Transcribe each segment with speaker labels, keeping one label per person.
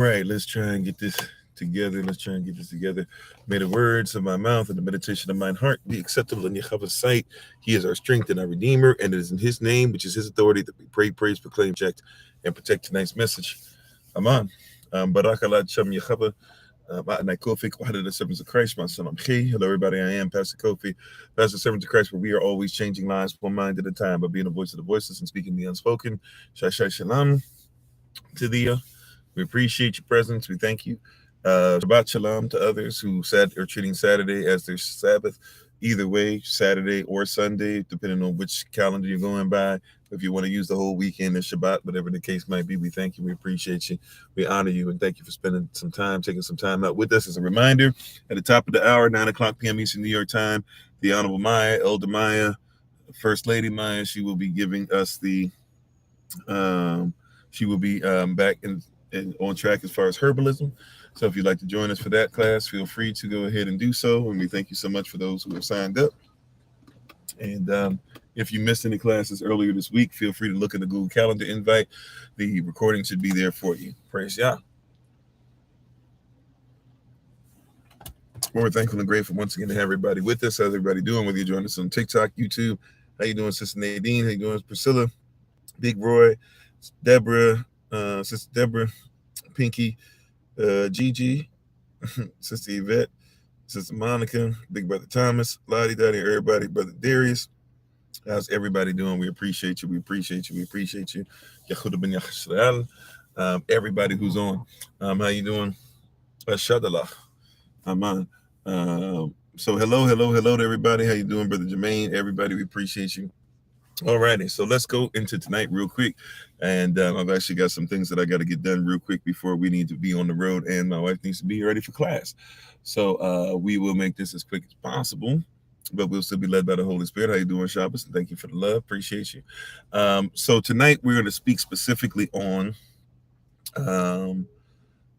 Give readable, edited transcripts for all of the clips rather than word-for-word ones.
Speaker 1: Right, let's try and get this together. May the words of my mouth and the meditation of mine heart be acceptable in Yahweh's sight. He is our strength and our redeemer, and it is in his name, which is his authority, that we pray, praise, proclaim, check, and protect tonight's message. Aman. Barakallah Chum Yahweh. Ma'anai Kofi, Wahada the servants of Christ, my son Hello, everybody. I am Pastor Kofi, Pastor Servant of Christ, where we are always changing lives one mind at a time by being a voice of the voiceless and speaking the unspoken. Shalom to thee. We appreciate your presence. We thank you. Shabbat Shalom to others who are treating Saturday as their Sabbath. Either way, Saturday or Sunday, depending on which calendar you're going by. If you want to use the whole weekend as Shabbat, whatever the case might be, we thank you. We appreciate you. We honor you, and thank you for spending some time, taking some time out with us. As a reminder, at the top of the hour, 9 o'clock p.m. Eastern New York time, the Honorable Maya, Elder Maya, First Lady Maya, she will be giving us the, she will be back and on track as far as herbalism. So if you'd like to join us for that class, feel free to go ahead and do so. And we thank you so much for those who have signed up. And if you missed any classes earlier this week, feel free to look at the Google Calendar invite. The recording should be there for you. Praise Yah. We're thankful and grateful once again to have everybody with us. How's everybody doing? Whether you join us on TikTok, YouTube. How you doing, Sister Nadine? How you doing, Priscilla? Big Roy, Deborah, Sister Deborah, Pinky, Gigi, Sister Yvette, Sister Monica, Big Brother Thomas, Lottie Dottie, everybody, Brother Darius. How's everybody doing? We appreciate you. We appreciate you. We appreciate you. Everybody who's on. How you doing? Shadallah. Aman. So hello to everybody. How you doing, Brother Jermaine? Everybody, we appreciate you. Alrighty, so let's go into tonight real quick. And I've actually got some things that I got to get done real quick before we need to be on the road, and my wife needs to be ready for class. So we will make this as quick as possible, but we'll still be led by the Holy Spirit. How you doing, Shabbos? And thank you for the love. Appreciate you. So tonight we're going to speak specifically on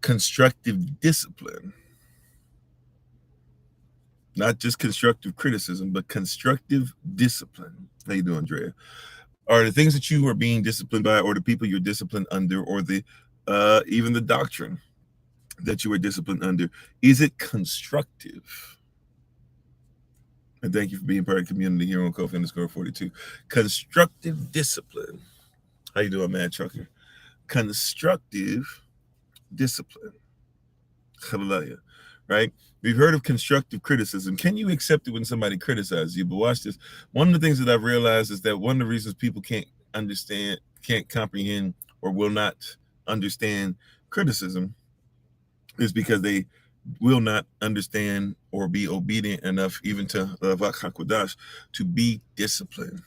Speaker 1: constructive discipline. Not just constructive criticism, but constructive discipline. How you doing, Drea? Are the things that you are being disciplined by, or the people you're disciplined under, or the even the doctrine that you are disciplined under, is it constructive? And thank you for being part of the community here on Kofi_42. Constructive discipline. How you doing, Mad Trucker? Constructive discipline. Hallelujah. Right? We've heard of constructive criticism. Can you accept it when somebody criticizes you? But watch this. One of the things that I've realized is that one of the reasons people can't understand, can't comprehend, or will not understand criticism is because they will not understand or be obedient enough even to Ravak HaKodash to be disciplined.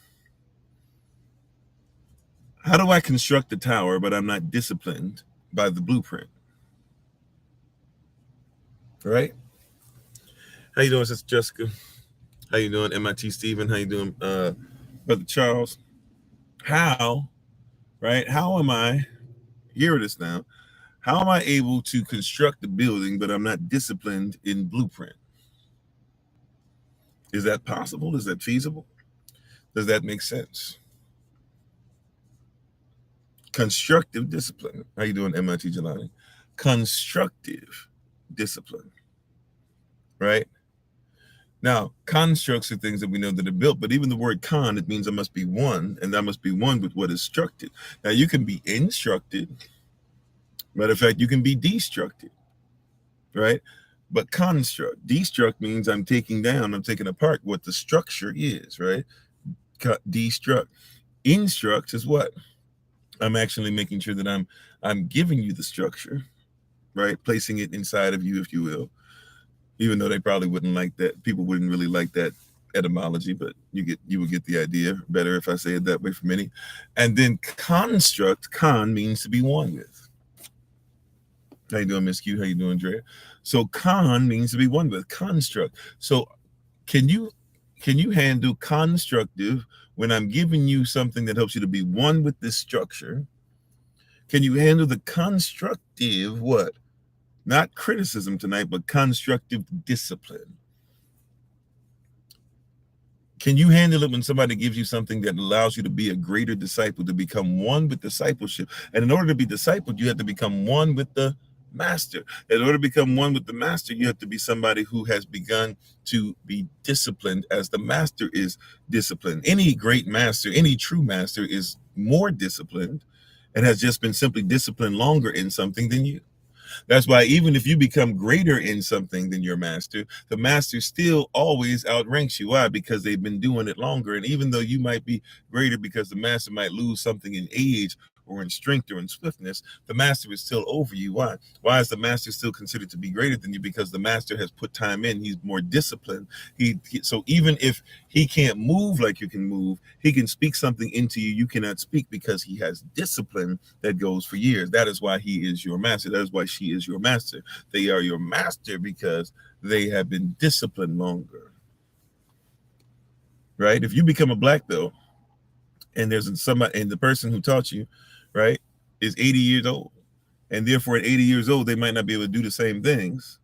Speaker 1: How do I construct a tower, but I'm not disciplined by the blueprint? Right? How you doing, Sister Jessica? How you doing, MIT Stephen? How you doing, Brother Charles? How, right? How am I, hear this now, how am I able to construct a building, but I'm not disciplined in blueprint? Is that possible? Is that feasible? Does that make sense? Constructive discipline. How you doing, MIT Jelani? Constructive discipline, right? Now, constructs are things that we know that are built, but even the word con, it means I must be one, and I must be one with what is structured. Now, you can be instructed. Matter of fact, you can be destructed, right? But construct, destruct means I'm taking down, I'm taking apart what the structure is, right? Destruct. Instruct is what? I'm actually making sure that I'm giving you the structure, right? Placing it inside of you, if you will. Even though they probably wouldn't like that. People wouldn't really like that etymology, but you would get the idea. Better if I say it that way for many. And then construct, con means to be one with. How you doing, Miss Q? How you doing, Dre? So con means to be one with. Construct. So can you handle constructive when I'm giving you something that helps you to be one with this structure? Can you handle the constructive what? Not criticism tonight, but constructive discipline. Can you handle it when somebody gives you something that allows you to be a greater disciple, to become one with discipleship? And in order to be discipled, you have to become one with the master. In order to become one with the master, you have to be somebody who has begun to be disciplined as the master is disciplined. Any great master, any true master is more disciplined and has just been simply disciplined longer in something than you. That's why even if you become greater in something than your master, the master still always outranks you. Why? Because they've been doing it longer. And even though you might be greater because the master might lose something in age or in strength or in swiftness, the master is still over you. Why? Why is the master still considered to be greater than you? Because the master has put time in. He's more disciplined. So even if he can't move like you can move, he can speak something into you you cannot speak because he has discipline that goes for years. That is why he is your master. That is why she is your master. They are your master because they have been disciplined longer. Right? If you become a black belt and there's somebody and the person who taught you, right, is 80 years old, and therefore at 80 years old they might not be able to do the same things,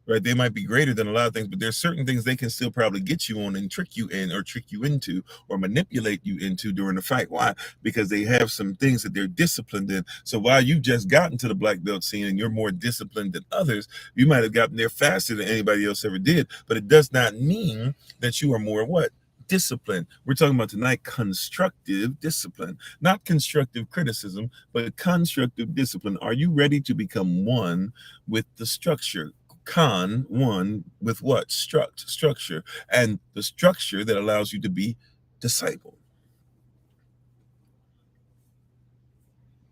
Speaker 1: right? They might be greater than a lot of things, but there's certain things they can still probably get you on and trick you in or trick you into or manipulate you into during the fight. Why? Because they have some things that they're disciplined in. So while you've just gotten to the black belt scene and you're more disciplined than others, you might have gotten there faster than anybody else ever did, but it does not mean that you are more what? Discipline. We're talking about tonight constructive discipline, not constructive criticism, but constructive discipline. Are you ready to become one with the structure? One with what? Structure, and the structure that allows you to be discipled.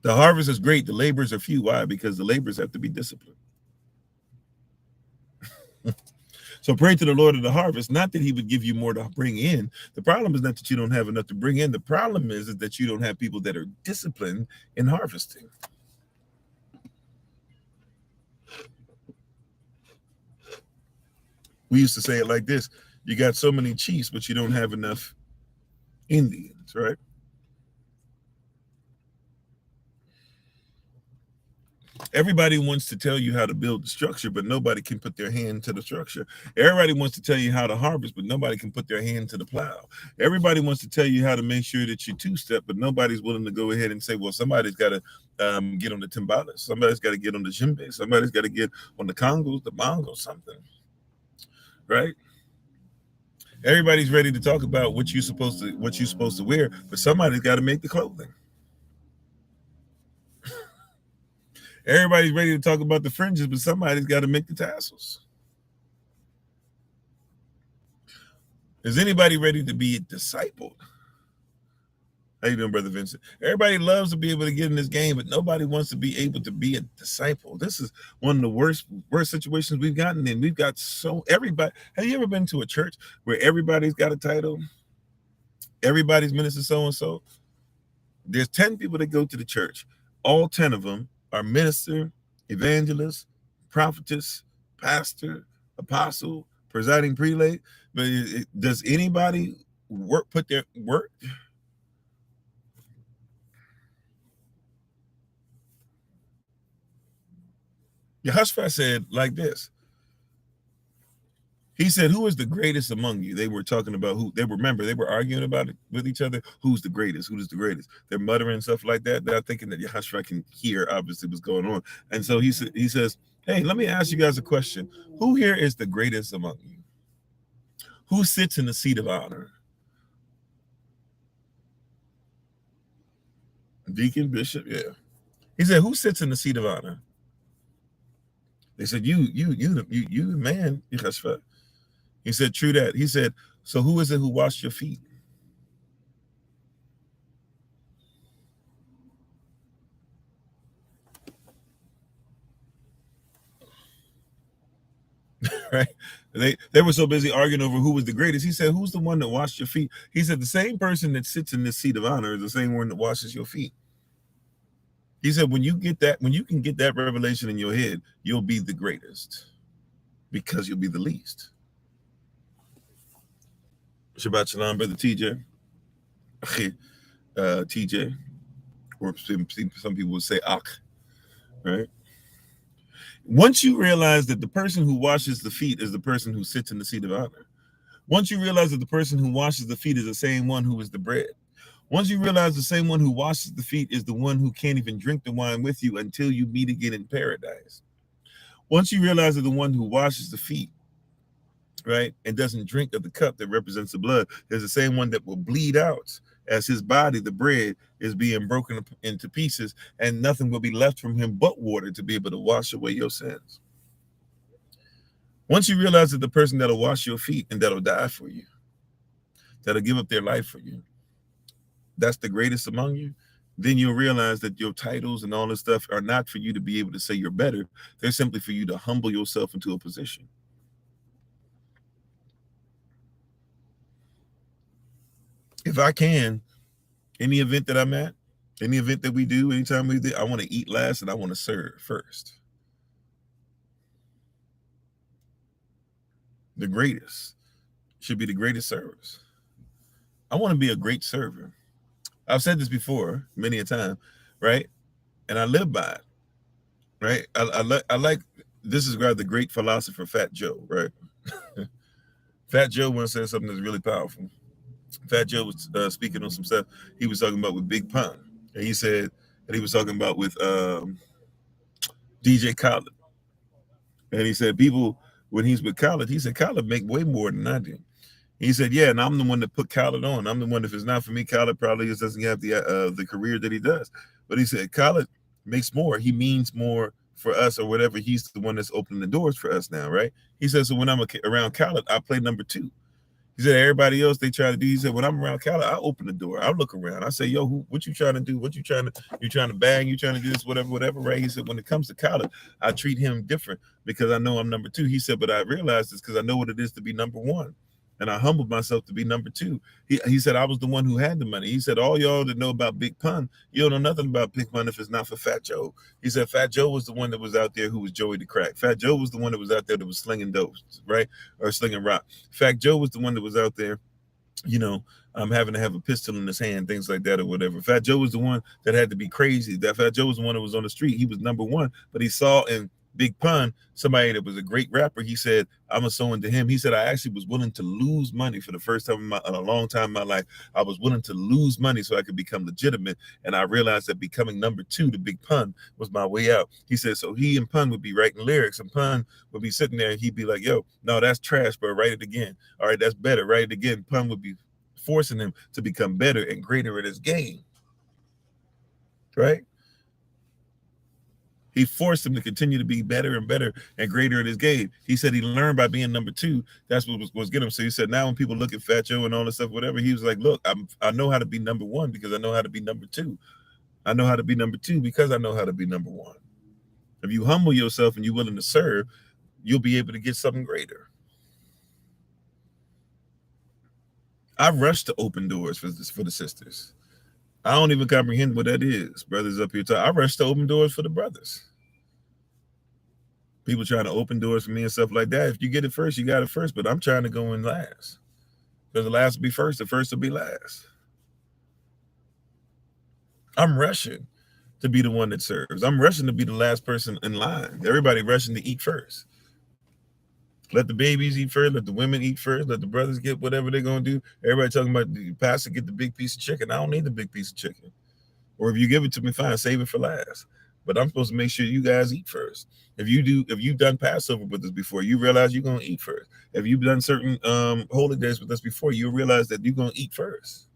Speaker 1: The harvest is great, the laborers are few. Why? Because the laborers have to be disciplined. So pray to the Lord of the harvest, not that he would give you more to bring in. The problem is not that you don't have enough to bring in. The problem is that you don't have people that are disciplined in harvesting. We used to say it like this: you got so many chiefs, but you don't have enough Indians, right? Everybody wants to tell you how to build the structure, but nobody can put their hand to the structure. Everybody wants to tell you how to harvest, but nobody can put their hand to the plow. Everybody wants to tell you how to make sure that you two-step, but nobody's willing to go ahead and say, well, somebody's got to get on the timbales. Somebody's got to get on the djembe. Somebody's got to get on the congos, the bongos, something, right? Everybody's ready to talk about what you're supposed to wear, but somebody's got to make the clothing. Everybody's ready to talk about the fringes, but somebody's got to make the tassels. Is anybody ready to be discipled? How you doing, Brother Vincent? Everybody loves to be able to get in this game, but nobody wants to be able to be a disciple. This is one of the worst situations we've gotten in. We've got everybody. Have you ever been to a church where everybody's got a title? Everybody's minister so-and-so. There's 10 people that go to the church. All 10 of them are minister, evangelist, prophetess, pastor, apostle, presiding prelate. But does anybody put their work? Yehoshua said like this. He said, who is the greatest among you? They were talking about who they were arguing about it with each other. Who's the greatest? Who is the greatest? They're muttering stuff like that. They're thinking that Yehoshua can hear obviously what's going on. And so he says, hey, let me ask you guys a question. Who here is the greatest among you? Who sits in the seat of honor? Deacon, bishop, yeah. He said, who sits in the seat of honor? They said, you, man, Yehoshua. He said, true that. He said, so who is it who washed your feet? Right? They were so busy arguing over who was the greatest. He said, who's the one that washed your feet? He said, the same person that sits in this seat of honor is the same one that washes your feet. He said, when you can get that revelation in your head, you'll be the greatest because you'll be the least. Shabbat Shalom, Brother TJ. TJ, or some people would say Ak, right? Once you realize that the person who washes the feet is the person who sits in the seat of honor, once you realize that the person who washes the feet is the same one who is the bread, once you realize the same one who washes the feet is the one who can't even drink the wine with you until you meet again in paradise, Once you realize that the one who washes the feet, right, and doesn't drink of the cup that represents the blood, is the same one that will bleed out as his body, the bread, is being broken up into pieces, and nothing will be left from him but water to be able to wash away your sins. Once you realize that the person that'll wash your feet and that'll die for you, that'll give up their life for you, that's the greatest among you, then you'll realize that your titles and all this stuff are not for you to be able to say you're better. They're simply for you to humble yourself into a position. If I can, any event that I'm at, any event that we do, anytime we do, I want to eat last and I want to serve first. The greatest should be the greatest servers. I want to be a great server. I've said this before many a time, right? And I live by it, right? I like, this is the great philosopher Fat Joe, right? Fat Joe once said something that's really powerful. Fat Joe was speaking on some stuff he was talking about with Big Pun, and he said that he was talking about with DJ Khaled, and he said people, when he's with Khaled, he said Khaled make way more than I do. He said, yeah, and I'm the one that put Khaled on. I'm the one, if it's not for me, Khaled probably just doesn't have the career that he does. But he said Khaled makes more. He means more for us or whatever. He's the one that's opening the doors for us now, right? He said, so when I'm around Khaled, I play number 2. He said, everybody else they try to do. He said, when I'm around Khaled, I open the door. I look around. I say, yo, what you trying to do? What you trying to bang? You trying to do this, whatever, right? He said, when it comes to Khaled, I treat him different because I know I'm number 2. He said, but I realized this because I know what it is to be number 1. And I humbled myself to be number 2. He said, I was the one who had the money. He said, all y'all that know about Big Pun, you don't know nothing about Big Pun if it's not for Fat Joe. He said, Fat Joe was the one that was out there who was Joey the Crack. Fat Joe was the one that was out there that was slinging dope, right? Or slinging rock. Fat Joe was the one that was out there, having to have a pistol in his hand, things like that or whatever. Fat Joe was the one that had to be crazy. That Fat Joe was the one that was on the street. He was number 1, but he saw in Big Pun somebody that was a great rapper. He said, I'm a so into him. He said, I actually was willing to lose money for the first time in a long time in my life. I was willing to lose money so I could become legitimate. And I realized that becoming number 2 to Big Pun was my way out. He said, so he and Pun would be writing lyrics and Pun would be sitting there and he'd be like, yo, no, that's trash, bro. Write it again. All right, that's better. Write it again. Pun would be forcing him to become better and greater at his game. Right? He forced him to continue to be better and better and greater at his game. He said he learned by being number 2. That's what was getting him. So he said, now when people look at Fat Joe and all this stuff, whatever, he was like, look, I know how to be number 1 because I know how to be number 2. I know how to be number 2 because I know how to be number 1. If you humble yourself and you're willing to serve, you'll be able to get something greater. I rush to open doors for the sisters. I don't even comprehend what that is. Brothers up here, I rush to open doors for the brothers. People trying to open doors for me and stuff like that. If you get it first, you got it first. But I'm trying to go in last. Because the last will be first, the first will be last. I'm rushing to be the one that serves. I'm rushing to be the last person in line. Everybody rushing to eat first. Let the babies eat first. Let the women eat first. Let the brothers get whatever they're going to do. Everybody talking about the pastor get the big piece of chicken. I don't need the big piece of chicken. Or if you give it to me, fine, save it for last. But I'm supposed to make sure you guys eat first. If you've done Passover with us before, you realize you're going to eat first. If you've done certain holy days with us before, you realize that you're going to eat first.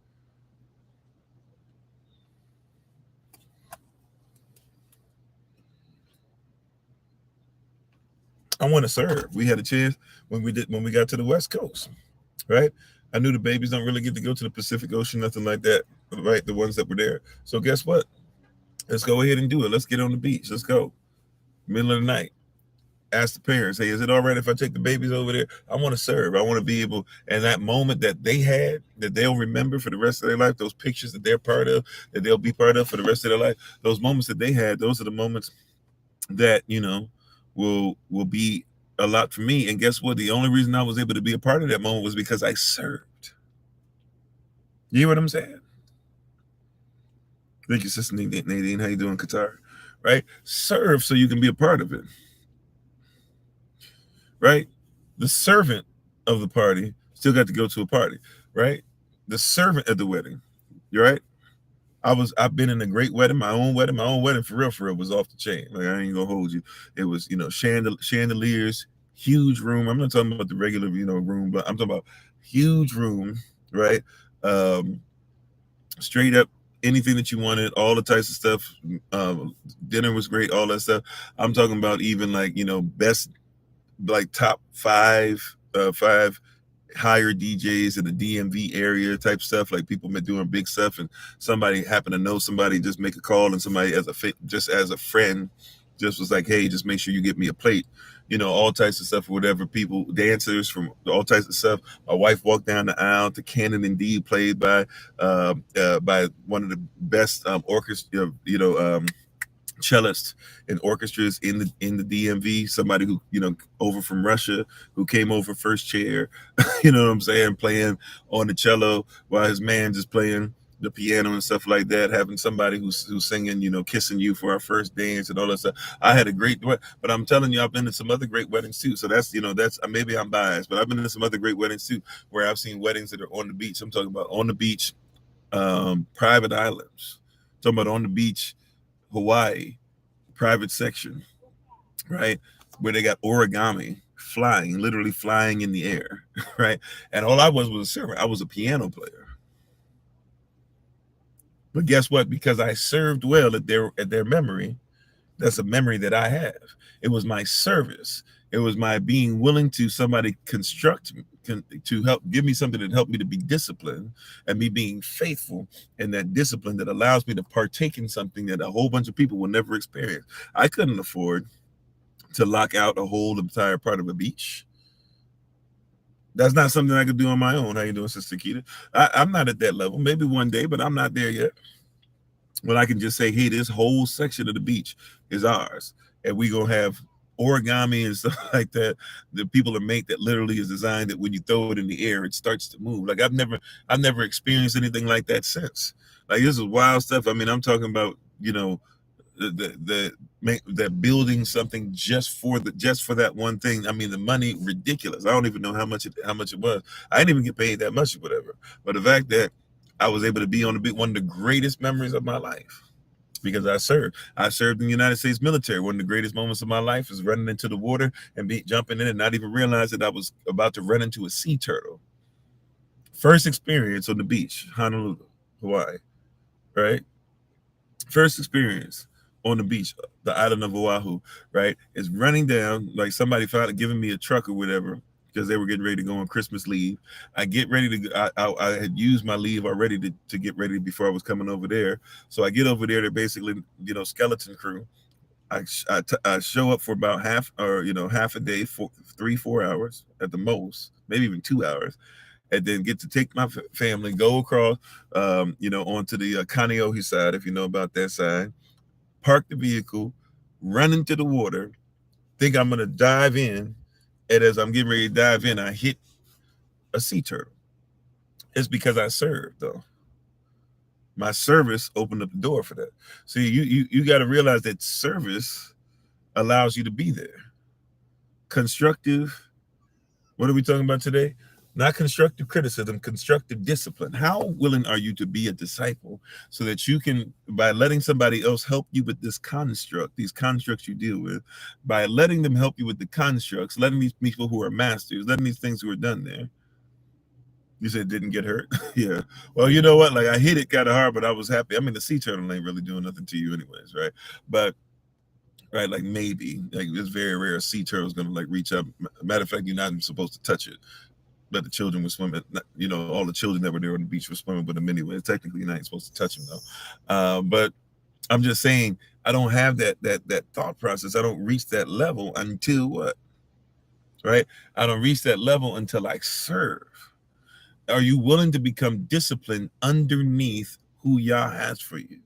Speaker 1: I want to serve. We had a chance when we got to the West Coast, right? I knew the babies don't really get to go to the Pacific Ocean, nothing like that, right? The ones that were there. So guess what? Let's go ahead and do it. Let's get on the beach. Let's go. Middle of the night. Ask the parents, hey, is it all right if I take the babies over there? I want to serve. I want to be able, and that moment that they had, that they'll remember for the rest of their life, those pictures that they're part of, that they'll be part of for the rest of their life, those moments that they had, those are the moments that, will be a lot for me. And guess what? The only reason I was able to be a part of that moment was because I served. You hear what I'm saying? Thank you, Sister Nadine. How you doing, Qatar? Right? Serve so you can be a part of it. Right? The servant of the party still got to go to a party, right? The servant at the wedding, you right? I've been in a great wedding, my own wedding for real was off the chain. Like, I ain't gonna hold you. It was, chandeliers, huge room. I'm not talking about the regular, room, but I'm talking about huge room, right? Um, Straight up anything that you wanted, all the types of stuff. Dinner was great, all that stuff. I'm talking about even like, best, like top five higher DJs in the DMV area type stuff, like people been doing big stuff, and somebody happened to know somebody, just make a call, and somebody just as a friend just was like, hey, just make sure you get me a plate, all types of stuff or whatever. People, dancers from all types of stuff. My wife walked down the aisle to Canon Indeed, played by one of the best orchestra, cellists and orchestras in the DMV. Somebody who, over from Russia, who came over first chair, you know what I'm saying, playing on the cello while his man just playing the piano and stuff like that. Having somebody who's singing, kissing you for our first dance and all that stuff. I had a great, but I'm telling you, I've been to some other great weddings too. So that's, that's, maybe I'm biased, but I've been to some other great weddings too, where I've seen weddings that are on the beach. I'm talking about on the beach, private islands. I'm talking about on the beach, Hawaii, private section, right? Where they got origami flying, literally flying in the air, right? And all I was a server. I was a piano player. But guess what? Because I served well at their memory, that's a memory that I have. It was my service. It was my being willing to somebody to help give me something that helped me to be disciplined, and me being faithful in that discipline that allows me to partake in something that a whole bunch of people will never experience. I couldn't afford to lock out a whole entire part of a beach. That's not something I could do on my own. How you doing, Sister Keita? I'm not at that level. Maybe one day, but I'm not there yet. Well, I can just say, hey, this whole section of the beach is ours, and we gonna have origami and stuff like that people are make that literally is designed that when you throw it in the air, it starts to move. Like I've never experienced anything like that since. Like, this is wild stuff. I mean, I'm talking about, that building something just for that one thing. I mean, the money ridiculous. I don't even know how much it was. I didn't even get paid that much or whatever. But the fact that I was able to be on the beach, one of the greatest memories of my life, because I served. I served in the United States military. One of the greatest moments of my life is running into the water and jumping in and not even realize that I was about to run into a sea turtle. First experience on the beach, Honolulu, Hawaii, right? First experience on the beach, the island of Oahu, right? Is running down, like somebody found giving me a truck or whatever, because they were getting ready to go on Christmas leave. I get ready to, I had used my leave already to get ready before I was coming over there. So I get over there, they're basically, skeleton crew. I show up for about half a day, 3-4 hours at the most, maybe even 2 hours, and then get to take my family, go across, onto the Kaneohe side, if you know about that side, park the vehicle, run into the water, think I'm gonna dive in, and as I'm getting ready to dive in, I hit a sea turtle. It's because I served, though. My service opened up the door for that. See, you got to realize that service allows you to be there. Constructive, what are we talking about today? Not constructive criticism, constructive discipline. How willing are you to be a disciple so that you can, by letting somebody else help you with this construct, these constructs you deal with, by letting them help you with the constructs, letting these people who are masters, letting these things who are done there. You said didn't get hurt? Yeah. Well, you know what? Like, I hit it kind of hard, but I was happy. I mean, the sea turtle ain't really doing nothing to you anyways, right? But right, like maybe, like it's very rare a sea turtle's gonna like reach up. Matter of fact, you're not even supposed to touch it. But the children were swimming. All the children that were there on the beach were swimming with them anyway. Technically, you're not supposed to touch them though. But I'm just saying, I don't have that thought process. I don't reach that level until what? Right? I don't reach that level until I serve. Are you willing to become disciplined underneath who Yah has for you?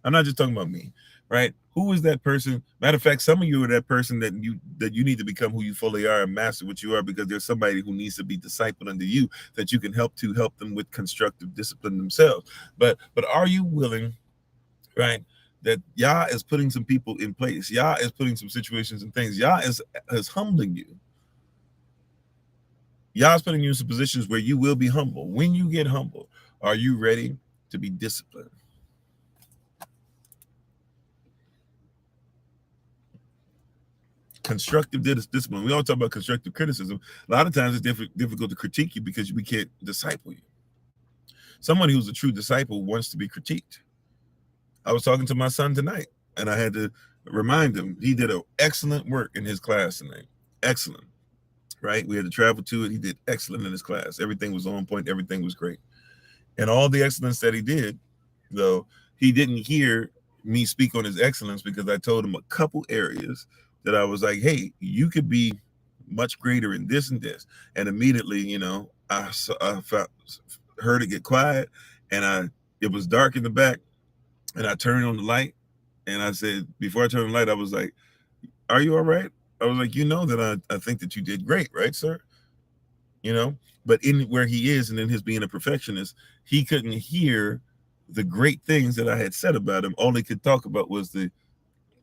Speaker 1: I'm not just talking about me, right? Who is that person? Matter of fact, some of you are that person that you need to become who you fully are and master what you are, because there's somebody who needs to be discipled under you that you can help them with constructive discipline themselves. But are you willing, right? That Yah is putting some people in place. Yah is putting some situations and things. Yah is humbling you. Yah's putting you in some positions where you will be humble. When you get humble, are you ready to be disciplined? Constructive discipline. We all talk about constructive criticism. A lot of times it's difficult to critique you because we can't disciple you. Someone who's a true disciple wants to be critiqued. I was talking to my son tonight, and I had to remind him he did an excellent work in his class tonight. Excellent, right? We had to travel to it. He did excellent in his class. Everything was on point. Everything was great. And all the excellence that he did, though, he didn't hear me speak on his excellence because I told him a couple areas that I was like, hey, you could be much greater in this and this. And immediately, you know, I heard it get quiet, and it was dark in the back, and I turned on the light, and I said, before I turned the light, I was like, are you all right? I was like, you know that I think that you did great, right, sir? You know, but in where he is and in his being a perfectionist, he couldn't hear the great things that I had said about him. All he could talk about was the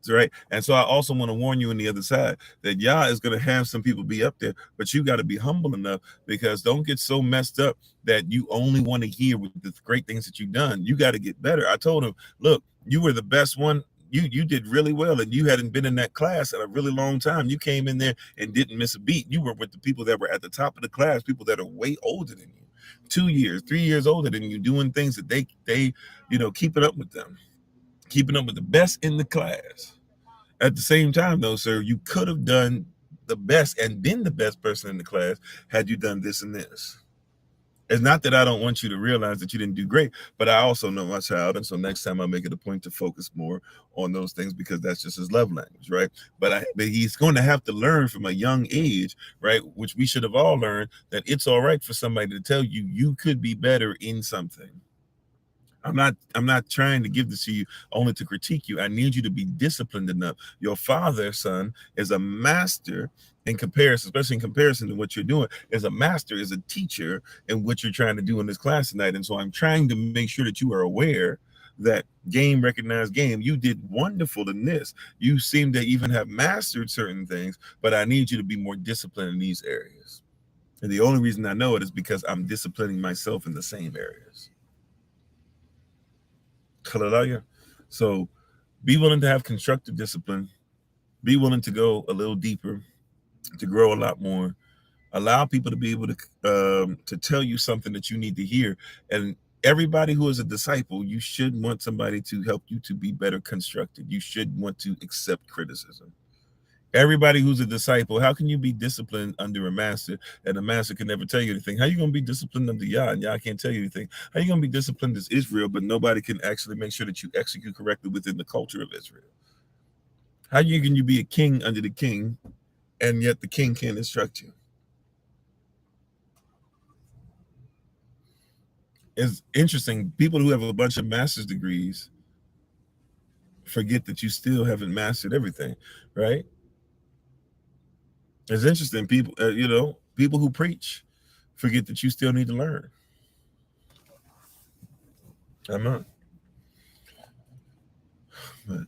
Speaker 1: right. And so I also want to warn you on the other side that Yah is going to have some people be up there, but you got to be humble enough, because don't get so messed up that you only want to hear with the great things that you've done. You got to get better. I told him, look, you were the best one. You did really well, and you hadn't been in that class in a really long time. You came in there and didn't miss a beat. You were with the people that were at the top of the class, people that are way older than you, 2 years, 3 years older than you, doing things that they keeping up with them, keeping up with the best in the class. At the same time, though, sir, you could have done the best and been the best person in the class had you done this and this. It's not that I don't want you to realize that you didn't do great, but I also know my child, and so next time I make it a point to focus more on those things, because that's just his love language, right? But he's going to have to learn from a young age, right, which we should have all learned, that it's all right for somebody to tell you you could be better in something. I'm not trying to give this to you only to critique you. I need you to be disciplined enough. Your father, son, is a master in comparison, especially in comparison to what you're doing, is a master, is a teacher in what you're trying to do in this class tonight. And so I'm trying to make sure that you are aware that game recognized game. You did wonderful in this. You seem to even have mastered certain things, but I need you to be more disciplined in these areas. And the only reason I know it is because I'm disciplining myself in the same areas. Hallelujah. So be willing to have constructive discipline. Be willing to go a little deeper, to grow a lot more. Allow people to be able to tell you something that you need to hear. And everybody who is a disciple, you should want somebody to help you to be better constructed. You should want to accept criticism. Everybody who's a disciple, how can you be disciplined under a master and the master can never tell you anything? How are you going to be disciplined under Yah and Yah can't tell you anything? How are you going to be disciplined as Israel, but nobody can actually make sure that you execute correctly within the culture of Israel? How can you be a king under the king and yet the king can't instruct you? It's interesting. People who have a bunch of master's degrees forget that you still haven't mastered everything, right? It's interesting. People, people who preach forget that you still need to learn. I'm not. But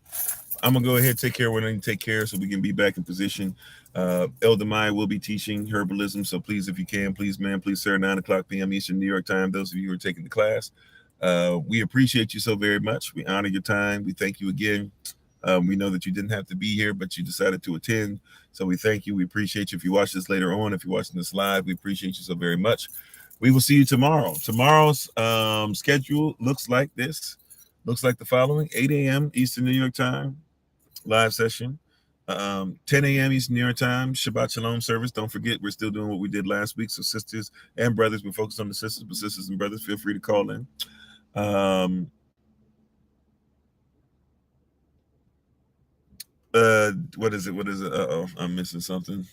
Speaker 1: I'm gonna go ahead and take care of what I need to take care of so we can be back in position. Elder Maya will be teaching herbalism, so please, if you can, please, ma'am, please, sir, 9:00 p.m. Eastern New York time. Those of you who are taking the class, we appreciate you so very much. We honor your time. We thank you again. We know that you didn't have to be here, but you decided to attend. So we thank you. We appreciate you. If you watch this later on, if you're watching this live, we appreciate you so very much. We will see you tomorrow. Tomorrow's schedule looks like this. Looks like the following: 8 a.m. Eastern New York time, live session. 10 a.m. Eastern New York time, Shabbat Shalom service. Don't forget, we're still doing what we did last week. So sisters and brothers, we're focused on the sisters, but sisters and brothers, feel free to call in. What is it? I'm missing something.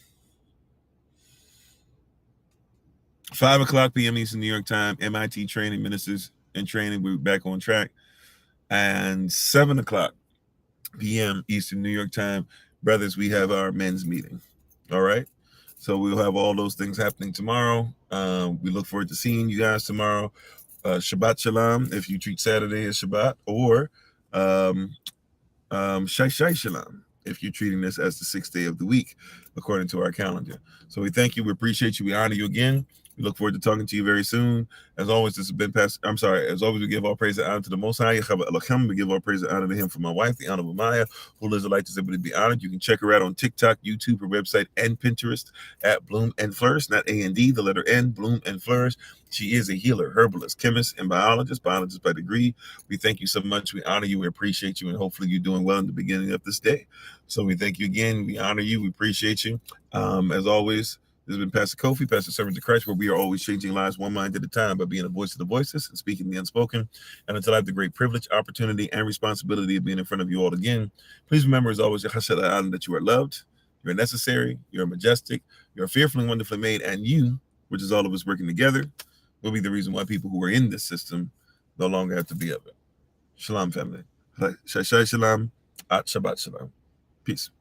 Speaker 1: 5:00 p.m. Eastern New York time, MIT training, ministers in training. We're back on track. And 7:00 p.m. Eastern New York time, brothers, we have our men's meeting. All right. So we'll have all those things happening tomorrow. We look forward to seeing you guys tomorrow. Shabbat Shalom, if you treat Saturday as Shabbat, or Shai Shalom, if you're treating this as the 6th day of the week, according to our calendar. So we thank you. We appreciate you. We honor you again. We look forward to talking to you very soon. As always, this has been as always, we give all praise and honor to the Most High. We give all praise and honor to him for my wife, the Honorable Maya, who lives a life that's able to be honored. You can check her out on TikTok, YouTube, her website, and Pinterest at Bloom and Flourish, not A&D, the letter N, Bloom and Flourish. She is a healer, herbalist, chemist, and biologist by degree. We thank you so much. We honor you. We appreciate you. And hopefully you're doing well in the beginning of this day. So we thank you again. We honor you. We appreciate you. As always, this has been Pastor Kofi, Pastor Servant of Christ, where we are always changing lives one mind at a time by being a voice of the voiceless and speaking the unspoken. And until I have the great privilege, opportunity, and responsibility of being in front of you all again, please remember, as always, that you are loved, you're necessary, you're majestic, you're fearfully and wonderfully made, and you, which is all of us working together, will be the reason why people who are in this system no longer have to be of it. Shalom, family. Shalom. Shabbat shalom. Peace.